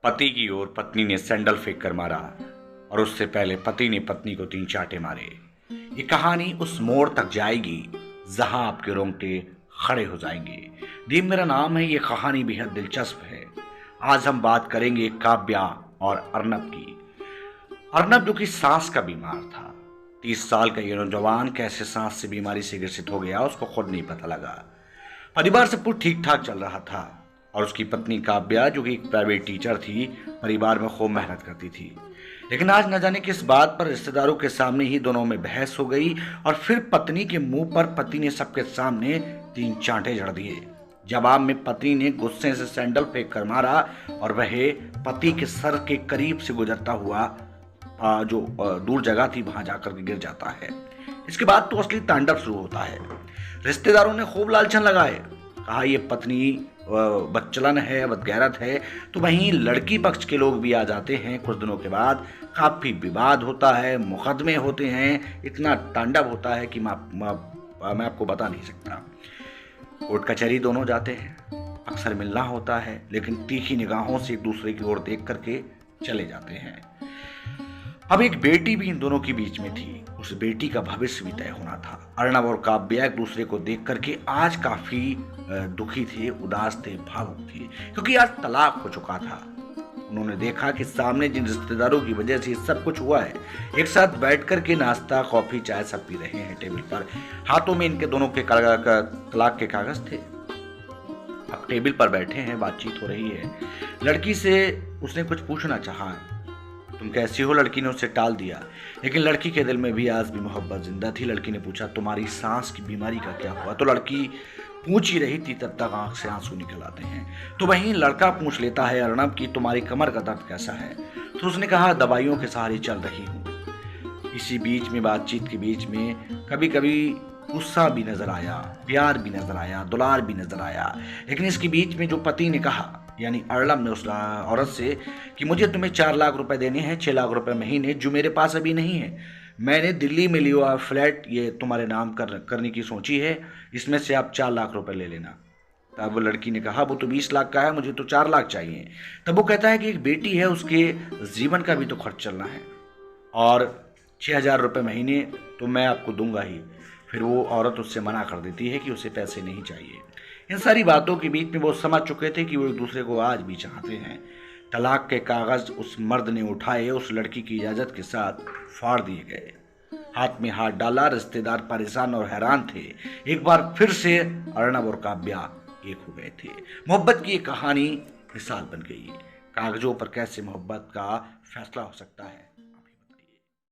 पति की ओर पत्नी ने सैंडल फेंक कर मारा और उससे पहले पति ने पत्नी को 3 चांटे मारे। ये कहानी उस मोड़ तक जाएगी जहां आपके रोंगटे खड़े हो जाएंगे। दीप मेरा नाम है। ये कहानी बेहद दिलचस्प है। आज हम बात करेंगे काव्या और अर्नब की। अर्नब जो कि सांस का बीमार था। 30 साल का ये नौजवान कैसे सांस से बीमारी से ग्रसित हो गया उसको खुद नहीं पता लगा। परिवार सब कुछ ठीक ठाक चल रहा था और उसकी पत्नी काव्या जो कि एक प्राइवेट टीचर थी, परिवार में खूब मेहनत करती थी। लेकिन आज न जाने किस बात पर रिश्तेदारों के सामने ही दोनों में बहस हो गई और फिर पत्नी के मुंह पर पति ने सबके सामने 3 चांटे जड़ दिए। जवाब में पत्नी ने गुस्से से सैंडल फेंक कर मारा और वह पति के सर के करीब से गुजरता हुआ जो दूर जगह थी वहां जाकर के गिर जाता है। इसके बाद तो असली तांडव शुरू होता है। रिश्तेदारों ने खूब लालछन लगाए, कहा ये पत्नी बदचलन है, बदगैरत है। तो वहीं लड़की पक्ष के लोग भी आ जाते हैं। कुछ दिनों के बाद काफी विवाद होता है, मुकदमे होते हैं, इतना तांडव होता है कि मैं आपको बता नहीं सकता। कोर्ट कचहरी दोनों जाते हैं, अक्सर मिलना होता है, लेकिन तीखी निगाहों से एक दूसरे की ओर देख करके चले जाते हैं। अब एक बेटी भी इन दोनों के बीच में थी। उस बेटी का भविष्य भी तय होना था। अर्नब और काव्या एक दूसरे को देख करके आज काफी दुखी थे, उदास थे, भावुक थे, क्योंकि आज तलाक हो चुका था। उन्होंने देखा कि सामने जिन रिश्तेदारों की वजह से सब कुछ हुआ है, एक साथ बैठ करके नाश्ता, कॉफी, चाय सब पी रहे हैं टेबल पर। हाथों में इनके दोनों के तलाक के कागज थे। अब टेबल पर बैठे हैं, बातचीत हो रही है। लड़की से उसने कुछ पूछना चाहा, तुम कैसी हो? लड़की ने उसे टाल दिया, लेकिन लड़की के दिल में भी आज भी मोहब्बत जिंदा थी। लड़की ने पूछा तुम्हारी सांस की बीमारी का क्या हुआ? तो लड़की पूछ ही रही थी, तब तक आंख से आंसू निकल आते हैं। तो वहीं लड़का पूछ लेता है अर्नब की तुम्हारी कमर का दर्द कैसा है? तो उसने कहा दवाइयों के सहारे चल रही हूँ। इसी बीच में, बातचीत के बीच में कभी कभी गुस्सा भी नजर आया, प्यार भी नजर आया, दुलार भी नजर आया। लेकिन इसके बीच में जो पति ने कहा, यानी अर्नब ने उस औरत से कि मुझे तुम्हें 4 लाख रुपए देने हैं, 6 लाख रुपए महीने, जो मेरे पास अभी नहीं है। मैंने दिल्ली में लिया फ्लैट ये तुम्हारे नाम करने की सोची है, इसमें से आप 4 लाख रुपए ले लेना। तब वो लड़की ने कहा वो तो 20 लाख का है, मुझे तो 4 लाख चाहिए। तब वो कहता है कि एक बेटी है, उसके जीवन का भी तो खर्च चलना है और 6,000 रुपये महीने तो मैं आपको दूंगा ही। फिर वो औरत उससे मना कर देती है कि उसे पैसे नहीं चाहिए। इन सारी बातों के बीच में वो समझ चुके थे कि वो एक दूसरे को आज भी चाहते हैं। तलाक के कागज उस मर्द ने उठाए, उस लड़की की इजाजत के साथ फाड़ दिए गए। हाथ में हाथ डाला। रिश्तेदार परेशान और हैरान थे। एक बार फिर से अर्नब और काव्या एक हो गए थे। मोहब्बत की एक कहानी मिसाल बन गई। कागजों पर कैसे मोहब्बत का फैसला हो सकता है।